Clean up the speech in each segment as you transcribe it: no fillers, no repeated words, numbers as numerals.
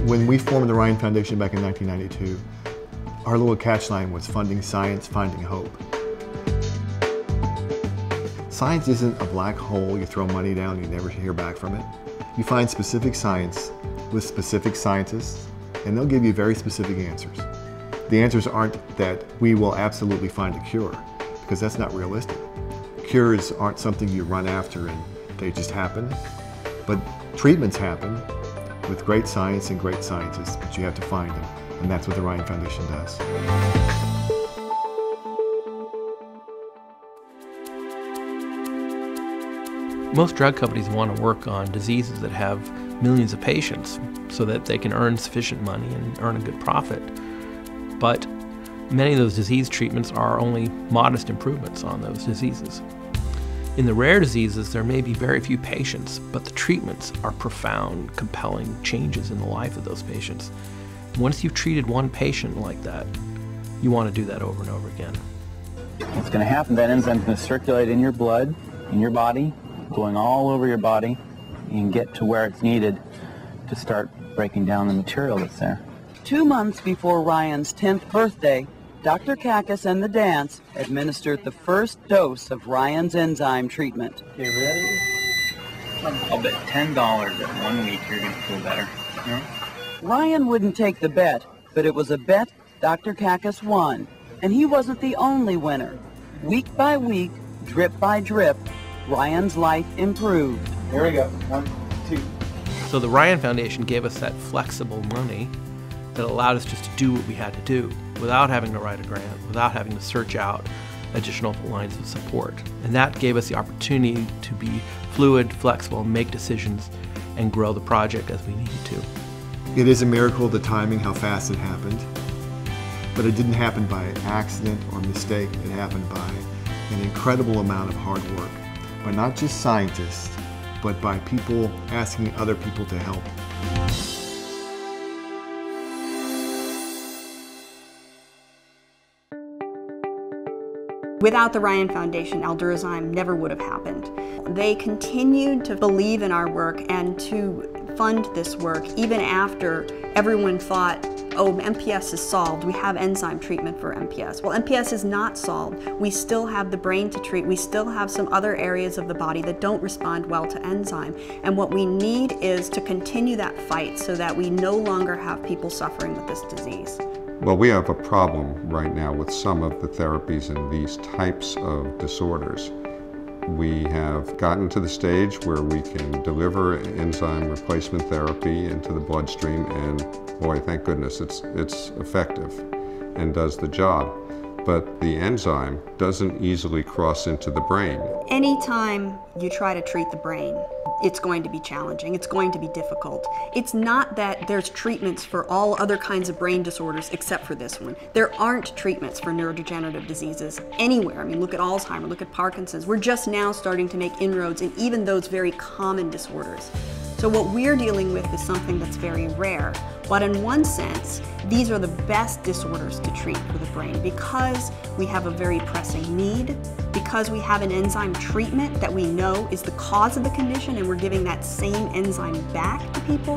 When we formed the Ryan Foundation back in 1992, our little catch line was funding science, finding hope. Science isn't a black hole you throw money down and you never hear back from it. You find specific science with specific scientists and they'll give you very specific answers. The answers aren't that we will absolutely find a cure, because that's not realistic. Cures aren't something you run after and they just happen, but treatments happen with great science and great scientists, but you have to find them, and that's what the Ryan Foundation does. Most drug companies want to work on diseases that have millions of patients so that they can earn sufficient money and earn a good profit. But many of those disease treatments are only modest improvements on those diseases. In the rare diseases, there may be very few patients, but the treatments are profound, compelling changes in the life of those patients. Once you've treated one patient like that, you want to do that over and over again. What's going to happen, that enzyme's going to circulate in your blood, in your body, going all over your body, and get to where it's needed to start breaking down the material that's there. 2 months before Ryan's 10th birthday, Dr. Kakis and the dance administered the first dose of Ryan's enzyme treatment. You ready? I'll bet $10 that 1 week you're going to feel better. Yeah? Ryan wouldn't take the bet, but it was a bet Dr. Kakis won. And he wasn't the only winner. Week by week, drip by drip, Ryan's life improved. Here we go. 1, 2. So the Ryan Foundation gave us that flexible money that allowed us just to do what we had to do without having to write a grant, without having to search out additional lines of support. And that gave us the opportunity to be fluid, flexible, make decisions, and grow the project as we needed to. It is a miracle, the timing, how fast it happened. But it didn't happen by accident or mistake. It happened by an incredible amount of hard work, by not just scientists, but by people asking other people to help. Without the Ryan Foundation, Aldurazyme never would have happened. They continued to believe in our work and to fund this work even after everyone thought, oh, MPS is solved. We have enzyme treatment for MPS. Well, MPS is not solved. We still have the brain to treat. We still have some other areas of the body that don't respond well to enzyme. And what we need is to continue that fight so that we no longer have people suffering with this disease. Well, we have a problem right now with some of the therapies in these types of disorders. We have gotten to the stage where we can deliver enzyme replacement therapy into the bloodstream, and boy, thank goodness, it's effective and does the job. But the enzyme doesn't easily cross into the brain. Anytime you try to treat the brain, it's going to be challenging, it's going to be difficult. It's not that there's treatments for all other kinds of brain disorders except for this one. There aren't treatments for neurodegenerative diseases anywhere. I mean, look at Alzheimer's, look at Parkinson's. We're just now starting to make inroads in even those very common disorders. So what we're dealing with is something that's very rare. But in one sense, these are the best disorders to treat for the brain because we have a very pressing need, because we have an enzyme treatment that we know is the cause of the condition and we're giving that same enzyme back to people,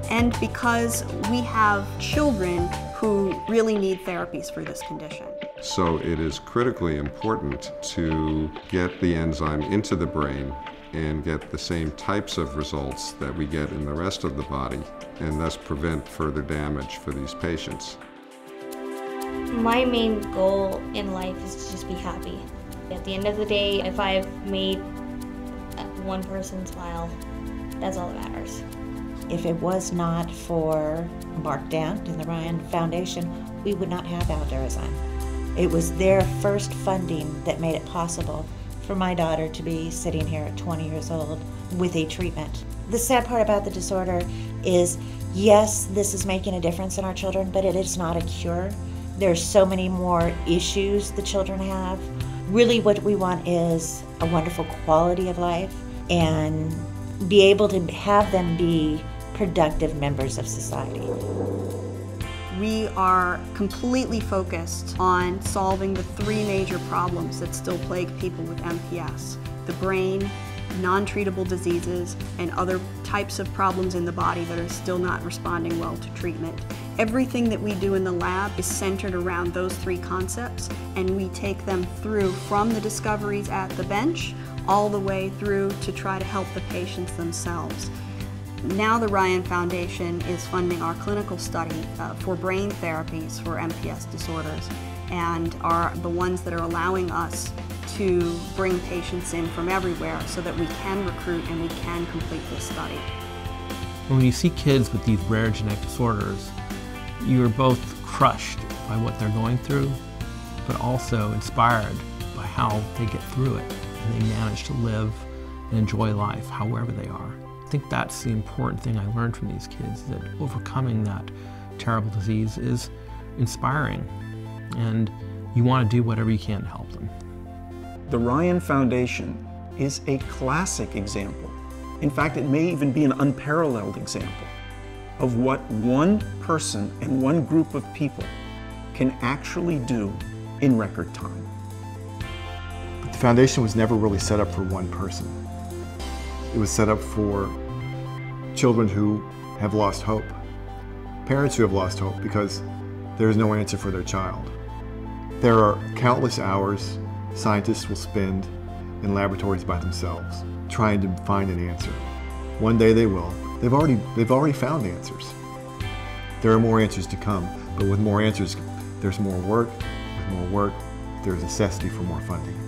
and because we have children who really need therapies for this condition. So it is critically important to get the enzyme into the brain and get the same types of results that we get in the rest of the body, and thus prevent further damage for these patients. My main goal in life is to just be happy. At the end of the day, if I've made one person smile, that's all that matters. If it was not for Mark Dant and the Ryan Foundation, we would not have Aldurazyme. It was their first funding that made it possible for my daughter to be sitting here at 20 years old with a treatment. The sad part about the disorder is, yes, this is making a difference in our children, but it is not a cure. There's so many more issues the children have. Really what we want is a wonderful quality of life and be able to have them be productive members of society. We are completely focused on solving the three major problems that still plague people with MPS: the brain, non-treatable diseases, and other types of problems in the body that are still not responding well to treatment. Everything that we do in the lab is centered around those three concepts, and we take them through from the discoveries at the bench all the way through to try to help the patients themselves. Now the Ryan Foundation is funding our clinical study for brain therapies for MPS disorders, and are the ones that are allowing us to bring patients in from everywhere so that we can recruit and we can complete this study. When you see kids with these rare genetic disorders, you're both crushed by what they're going through, but also inspired by how they get through it and they manage to live and enjoy life however they are. I think that's the important thing I learned from these kids, that overcoming that terrible disease is inspiring, and you want to do whatever you can to help them. The Ryan Foundation is a classic example. In fact, it may even be an unparalleled example of what one person and one group of people can actually do in record time. But the foundation was never really set up for one person. It was set up for children who have lost hope, parents who have lost hope because there is no answer for their child. There are countless hours scientists will spend in laboratories by themselves trying to find an answer. One day they will. They've already found answers. There are more answers to come, but with more answers, there's more work. With more work, there's necessity for more funding.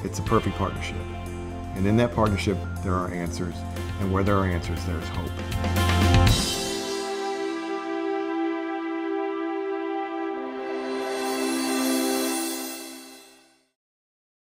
It's a perfect partnership. And in that partnership, there are answers. And where there are answers, there is hope.